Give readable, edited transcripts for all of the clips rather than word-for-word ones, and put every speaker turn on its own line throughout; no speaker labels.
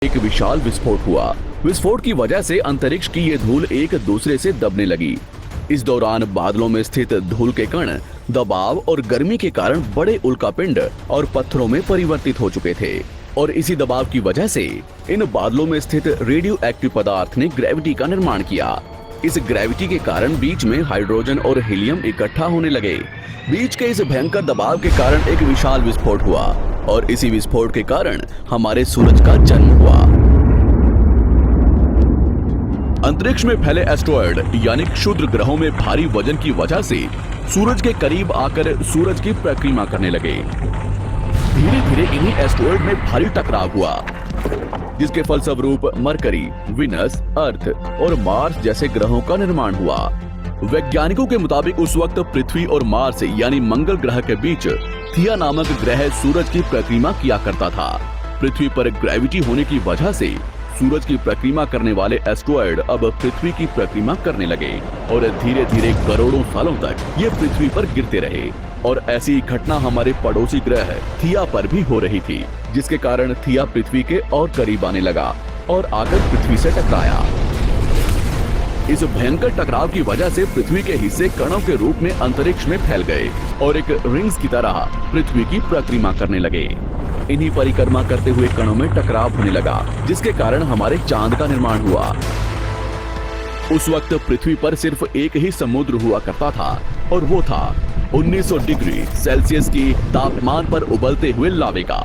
एक विशाल विस्फोट हुआ। विस्फोट की वजह से अंतरिक्ष की ये धूल एक दूसरे से दबने लगी। इस दौरान बादलों में स्थित धूल के कण दबाव और गर्मी के कारण बड़े उल्कापिंड और पत्थरों में परिवर्तित हो चुके थे और इसी दबाव की वजह से इन बादलों में स्थित रेडियो एक्टिव पदार्थ ने ग्रेविटी का निर्माण किया। इस ग्रेविटी के कारण बीच में हाइड्रोजन और हीलियम इकट्ठा होने लगे। बीच के इस भयंकर दबाव के कारण एक विशाल विस्फोट हुआ और इसी विस्फोट के कारण हमारे सूरज का जन्म हुआ। अंतरिक्ष में फैले एस्ट्रॉयड यानी क्षुद्र ग्रहों में भारी वजन की वजह से सूरज के करीब आकर सूरज की परिक्रमा करने लगे। धीरे धीरे इन्हीं एस्ट्रॉयड में भारी टकराव हुआ, जिसके फलस्वरूप मरकरी, विनस, अर्थ और मार्स जैसे ग्रहों का निर्माण हुआ। वैज्ञानिकों के मुताबिक उस वक्त पृथ्वी और मार्स यानी मंगल ग्रह के बीच थिया नामक ग्रह सूरज की परिक्रमा किया करता था। पृथ्वी पर ग्रेविटी होने की वजह से सूरज की परिक्रमा करने वाले एस्ट्रॉयड अब पृथ्वी की परिक्रमा करने लगे और धीरे धीरे करोड़ों सालों तक ये पृथ्वी पर गिरते रहे। और ऐसी घटना हमारे पड़ोसी ग्रह थिया पर भी हो रही थी, जिसके कारण थिया पृथ्वी के और करीब आने लगा और आकर पृथ्वी से टकराया। इस भयंकर टकराव की वजह से पृथ्वी के हिस्से कणों के रूप में अंतरिक्ष में फैल गए और एक रिंग्स की तरह पृथ्वी की परिक्रमा करने लगे। इन्हीं परिक्रमा करते हुए कणों में टकराव होने लगा, जिसके कारण हमारे चांद का निर्माण हुआ। उस वक्त पृथ्वी पर सिर्फ एक ही समुद्र हुआ करता था और वो था 1900 डिग्री सेल्सियस की तापमान पर उबलते हुए लावे का।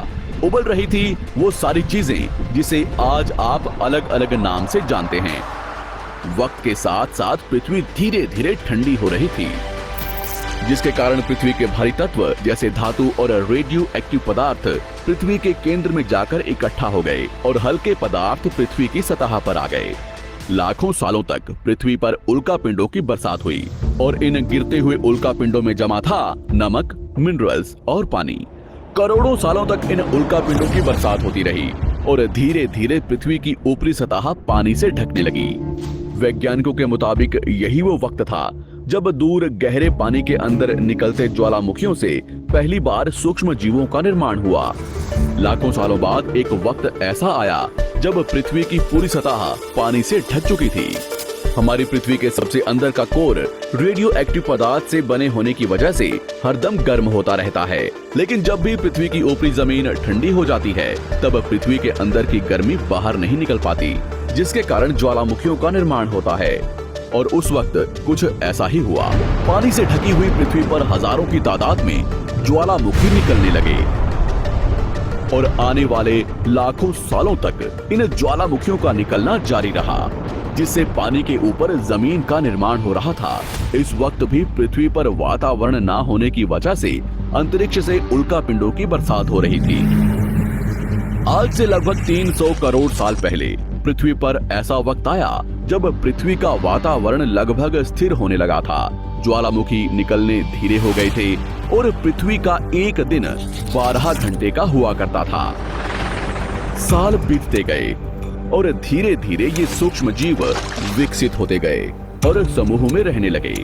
उबल रही थी वो सारी चीजें जिसे आज आप अलग अलग नाम से जानते हैं। वक्त के साथ साथ पृथ्वी धीरे धीरे ठंडी हो रही थी, जिसके कारण पृथ्वी के भारी तत्व जैसे धातु और रेडियो एक्टिव पदार्थ पृथ्वी के केंद्र में जाकर इकट्ठा हो गए और हल्के पदार्थ पृथ्वी की सतह पर आ गए। लाखों सालों तक पृथ्वी पर उल्कापिंडों की बरसात हुई और इन गिरते हुए उल्कापिंडों में जमा था नमक, मिनरल्स और पानी। करोड़ों सालों तक इन उल्कापिंडों की बरसात होती रही और धीरे धीरे पृथ्वी की ऊपरी सतह पानी से ढकने लगी। वैज्ञानिकों के मुताबिक यही वो वक्त था जब दूर गहरे पानी के अंदर निकलते ज्वालामुखियों से पहली बार सूक्ष्म जीवों का निर्माण हुआ। लाखों सालों बाद एक वक्त ऐसा आया जब पृथ्वी की पूरी सतह पानी से ढक चुकी थी। हमारी पृथ्वी के सबसे अंदर का कोर रेडियो एक्टिव पदार्थ से बने होने की वजह से हरदम गर्म होता रहता है, लेकिन जब भी पृथ्वी की ऊपरी जमीन ठंडी हो जाती है तब पृथ्वी के अंदर की गर्मी बाहर नहीं निकल पाती, जिसके कारण ज्वालामुखियों का निर्माण होता है। और उस वक्त कुछ ऐसा ही हुआ। पानी से ढकी हुई पृथ्वी पर हजारों की तादाद में ज्वालामुखी निकलने लगे और आने वाले लाखों सालों तक इन ज्वालामुखियों का निकलना जारी रहा, जिससे पानी के ऊपर जमीन का निर्माण हो रहा था। इस वक्त भी पृथ्वी पर वातावरण ना होने की वजह से अंतरिक्ष से उल्कापिंडों की बरसात हो रही थी। आज से लगभग 300 करोड़ साल पहले पृथ्वी पर ऐसा वक्त आया जब पृथ्वी का वातावरण लगभग स्थिर होने लगा था। ज्वालामुखी निकलने धीरे हो गए थे और पृथ्वी का एक दिन 12 घंटे का हुआ करता था। साल बीतते गए और धीरे धीरे ये सूक्ष्म जीव विकसित होते गए और समूह में रहने लगे।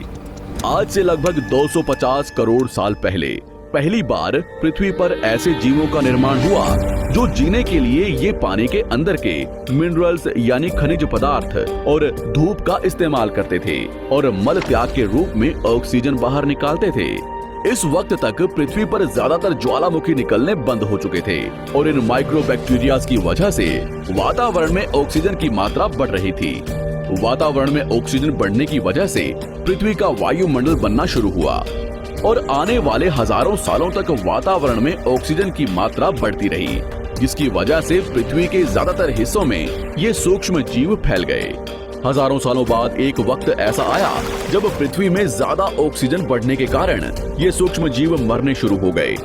आज से लगभग 250 करोड़ साल पहले पहली बार पृथ्वी पर ऐसे जीवों का निर्माण हुआ जो जीने के लिए ये पानी के अंदर के मिनरल्स यानी खनिज पदार्थ और धूप का इस्तेमाल करते थे और मल त्याग के रूप में ऑक्सीजन बाहर निकालते थे। इस वक्त तक पृथ्वी पर ज्यादातर ज्वालामुखी निकलने बंद हो चुके थे और इन माइक्रोबैक्टीरियाज की वजह से वातावरण में ऑक्सीजन की मात्रा बढ़ रही थी। वातावरण में ऑक्सीजन बढ़ने की वजह से पृथ्वी का वायुमंडल बनना शुरू हुआ और आने वाले हजारों सालों तक वातावरण में ऑक्सीजन की मात्रा बढ़ती रही, जिसकी वजह से पृथ्वी के ज्यादातर हिस्सों में ये सूक्ष्म जीव फैल गए। हजारों सालों बाद एक वक्त ऐसा आया जब पृथ्वी में ज्यादा ऑक्सीजन बढ़ने के कारण ये सूक्ष्म जीव मरने शुरू हो गए।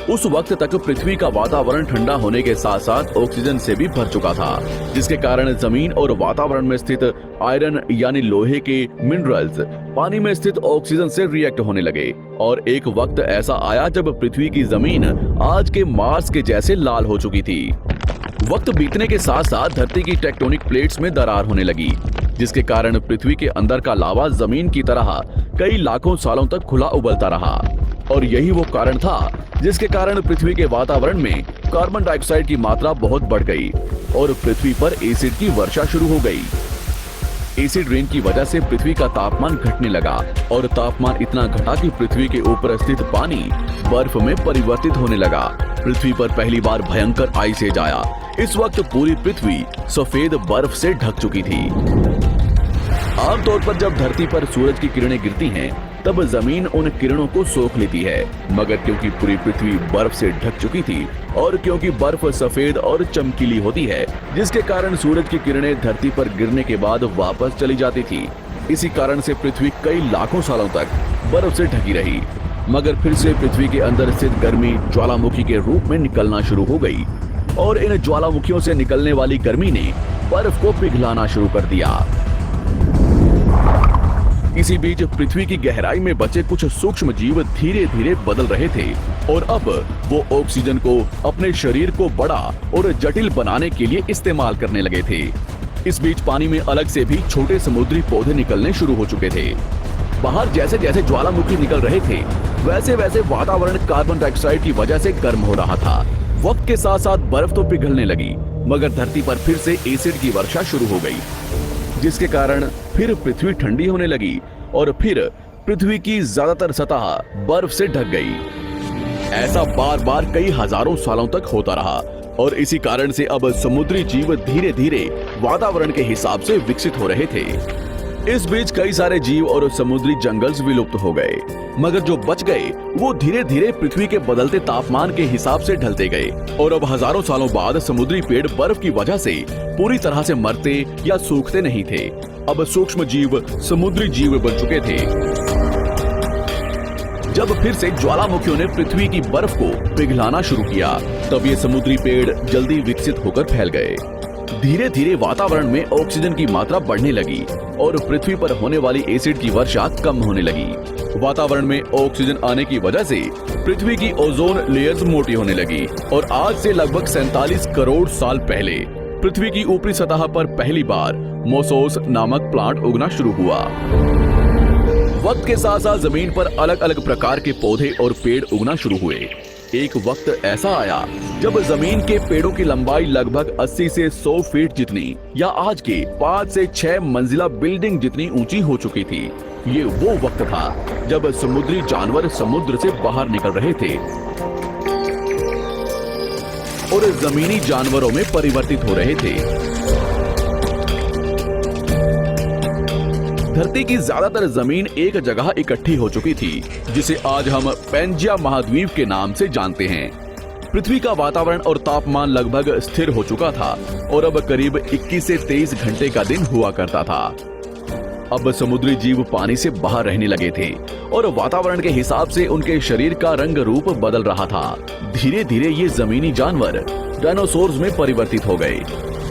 उस वक्त तक पृथ्वी का वातावरण ठंडा होने के साथ साथ ऑक्सीजन से भी भर चुका था, जिसके कारण जमीन और वातावरण में स्थित आयरन यानी लोहे के मिनरल्स पानी में स्थित ऑक्सीजन से रिएक्ट होने लगे और एक वक्त ऐसा आया जब पृथ्वी की जमीन आज के मार्स के जैसे लाल हो चुकी थी। वक्त बीतने के साथ साथ धरती की टेक्टोनिक प्लेट्स में दरार होने लगी, जिसके कारण पृथ्वी के अंदर का लावा जमीन की तरह कई लाखों सालों तक खुला उबलता रहा। और यही वो कारण था जिसके कारण पृथ्वी के वातावरण में कार्बन डाइऑक्साइड की मात्रा बहुत बढ़ गई और पृथ्वी पर एसिड की वर्षा शुरू हो गई। एसिड रेन की वजह से पृथ्वी का तापमान घटने लगा और तापमान इतना घटा कि पृथ्वी के ऊपर स्थित पानी बर्फ में परिवर्तित होने लगा। पृथ्वी पर पहली बार भयंकर आइस एज आया। इस वक्त पूरी पृथ्वी सफेद बर्फ से ढक चुकी थी। आमतौर पर जब धरती पर सूरज की किरणें गिरती हैं, तब जमीन उन किरणों को सोख लेती है, मगर क्योंकि पूरी पृथ्वी बर्फ से ढक चुकी थी और क्योंकि बर्फ सफेद और चमकीली होती है, जिसके कारण सूरज की किरणें धरती पर गिरने के बाद वापस चली जाती थी। इसी कारण से पृथ्वी कई लाखों सालों तक बर्फ से ढकी रही, मगर फिर से पृथ्वी के अंदर स्थित गर्मी ज्वालामुखी के रूप में निकलना शुरू हो गई और इन ज्वालामुखियों से निकलने वाली गर्मी ने बर्फ को पिघलाना शुरू कर दिया। इसी बीच पृथ्वी की गहराई में बचे कुछ सूक्ष्म जीव धीरे धीरे बदल रहे थे और अब वो ऑक्सीजन को अपने शरीर को बड़ा और जटिल बनाने के लिए इस्तेमाल करने लगे थे। इस बीच पानी में अलग से भी छोटे समुद्री पौधे निकलने शुरू हो चुके थे। बाहर जैसे जैसे ज्वालामुखी निकल रहे थे, वैसे वैसे वातावरण कार्बन डाइऑक्साइड की वजह से गर्म हो रहा था। वक्त के साथ साथ बर्फ तो पिघलने लगी, मगर धरती पर फिर से एसिड की वर्षा शुरू हो गई, जिसके कारण फिर पृथ्वी ठंडी होने लगी और फिर पृथ्वी की ज्यादातर सतह बर्फ से ढक गई। ऐसा बार बार कई हजारों सालों तक होता रहा और इसी कारण से अब समुद्री जीव धीरे धीरे वातावरण के हिसाब से विकसित हो रहे थे। इस बीच कई सारे जीव और समुद्री जंगल्स विलुप्त हो गए, मगर जो बच गए वो धीरे धीरे पृथ्वी के बदलते तापमान के हिसाब से ढलते गए और अब हजारों सालों बाद समुद्री पेड़ बर्फ की वजह से पूरी तरह से मरते या सूखते नहीं थे। अब सूक्ष्म जीव समुद्री जीव बन चुके थे। जब फिर से ज्वालामुखियों ने पृथ्वी की बर्फ को पिघलाना शुरू किया, तब ये समुद्री पेड़ जल्दी विकसित होकर फैल गए। धीरे धीरे वातावरण में ऑक्सीजन की मात्रा बढ़ने लगी और पृथ्वी पर होने वाली एसिड की वर्षा कम होने लगी। वातावरण में ऑक्सीजन आने की वजह से पृथ्वी की ओजोन लेयर्स मोटी होने लगी और आज से लगभग 47 करोड़ साल पहले पृथ्वी की ऊपरी सतह पर पहली बार मोसोस नामक प्लांट उगना शुरू हुआ। वक्त के साथ साथ जमीन पर अलग अलग प्रकार के पौधे और पेड़ उगना शुरू हुए। एक वक्त ऐसा आया जब जमीन के पेड़ों की लंबाई लगभग 80 से 100 फीट जितनी या आज के 5 से 6 मंजिला बिल्डिंग जितनी ऊंची हो चुकी थी। ये वो वक्त था जब समुद्री जानवर समुद्र से बाहर निकल रहे थे और जमीनी जानवरों में परिवर्तित हो रहे थे। धरती की ज्यादातर जमीन एक जगह इकट्ठी हो चुकी थी, जिसे आज हम पैंजिया महाद्वीप के नाम से जानते हैं। पृथ्वी का वातावरण और तापमान लगभग स्थिर हो चुका था और अब करीब 21 से 23 घंटे का दिन हुआ करता था। अब समुद्री जीव पानी से बाहर रहने लगे थे और वातावरण के हिसाब से उनके शरीर का रंग रूप बदल रहा था। धीरे धीरे ये जमीनी जानवर डायनासोर्स में परिवर्तित हो गए।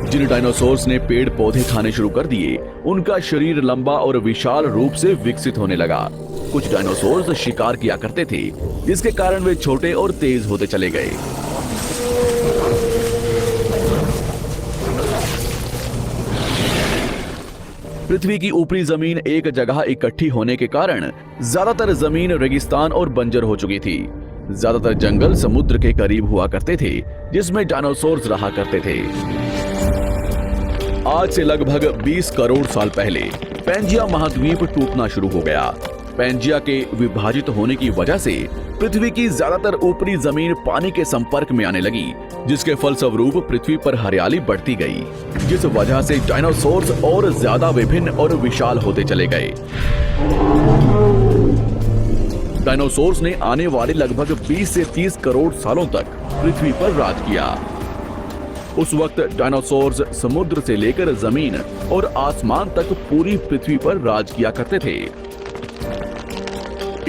जिन डायनासोर्स ने पेड़ पौधे खाने शुरू कर दिए, उनका शरीर लंबा और विशाल रूप से विकसित होने लगा। कुछ डायनासोर्स शिकार किया करते थे, जिसके कारण वे छोटे और तेज होते चले गए। पृथ्वी की ऊपरी जमीन एक जगह इकट्ठी होने के कारण ज्यादातर जमीन रेगिस्तान और बंजर हो चुकी थी। ज्यादातर जंगल समुद्र के करीब हुआ करते थे, जिसमें डायनासोर्स रहा करते थे। आज से लगभग 20 करोड़ साल पहले पैंजिया महाद्वीप टूटना शुरू हो गया। पैंजिया के विभाजित होने की वजह से पृथ्वी की ज्यादातर ऊपरी जमीन पानी के संपर्क में आने लगी, जिसके फलस्वरूप पृथ्वी पर हरियाली बढ़ती गई, जिस वजह से डायनासोर्स और ज्यादा विभिन्न और विशाल होते चले गए। डायनासोर्स ने आने वाले लगभग 20 से 30 करोड़ सालों तक पृथ्वी पर राज किया। उस वक्त डायनासोर्स समुद्र से लेकर जमीन और आसमान तक पूरी पृथ्वी पर राज किया करते थे।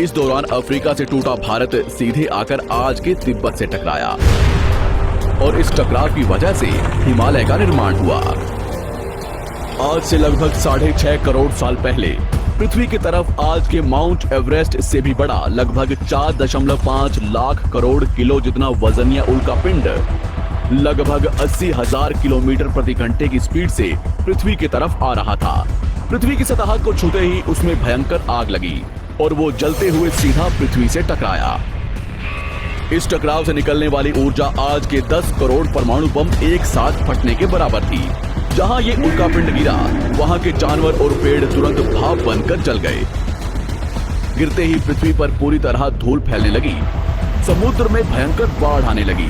इस दौरान अफ्रीका से टूटा भारत सीधे आकर आज के तिब्बत से टकराया और इस टकराव की वजह से हिमालय का निर्माण हुआ। आज से लगभग 6.5 करोड़ साल पहले पृथ्वी की तरफ आज के माउंट एवरेस्ट से भी बड़ा लगभग 4.5 लाख करोड़ किलो जितना वजनिया उल्कापिंड लगभग 80,000 किलोमीटर प्रति घंटे की स्पीड से पृथ्वी की तरफ आ रहा था। पृथ्वी की सतह को छूते ही उसमें भयंकर आग लगी और वो जलते हुए सीधा पृथ्वी से टकराया। इस टकराव से निकलने वाली ऊर्जा आज के 10 करोड़ परमाणु बम एक साथ फटने के बराबर थी। जहां ये उल्कापिंड गिरा, वहां के जानवर और पेड़ तुरंत भाप बनकर जल गए। गिरते ही पृथ्वी पर पूरी तरह धूल फैलने लगी। समुद्र में भयंकर बाढ़ आने लगी।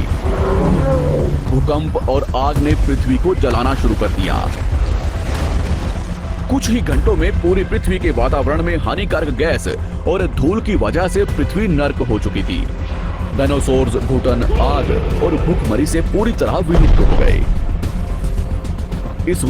भूकंप और आग ने पृथ्वी को जलाना शुरू कर दिया। कुछ ही घंटों में पूरी पृथ्वी के वातावरण में हानिकारक गैस और धूल की वजह से पृथ्वी नर्क हो चुकी थी। डायनासोर्स, घुटन, आग और भूखमरी से पूरी तरह विलुप्त हो गए। इस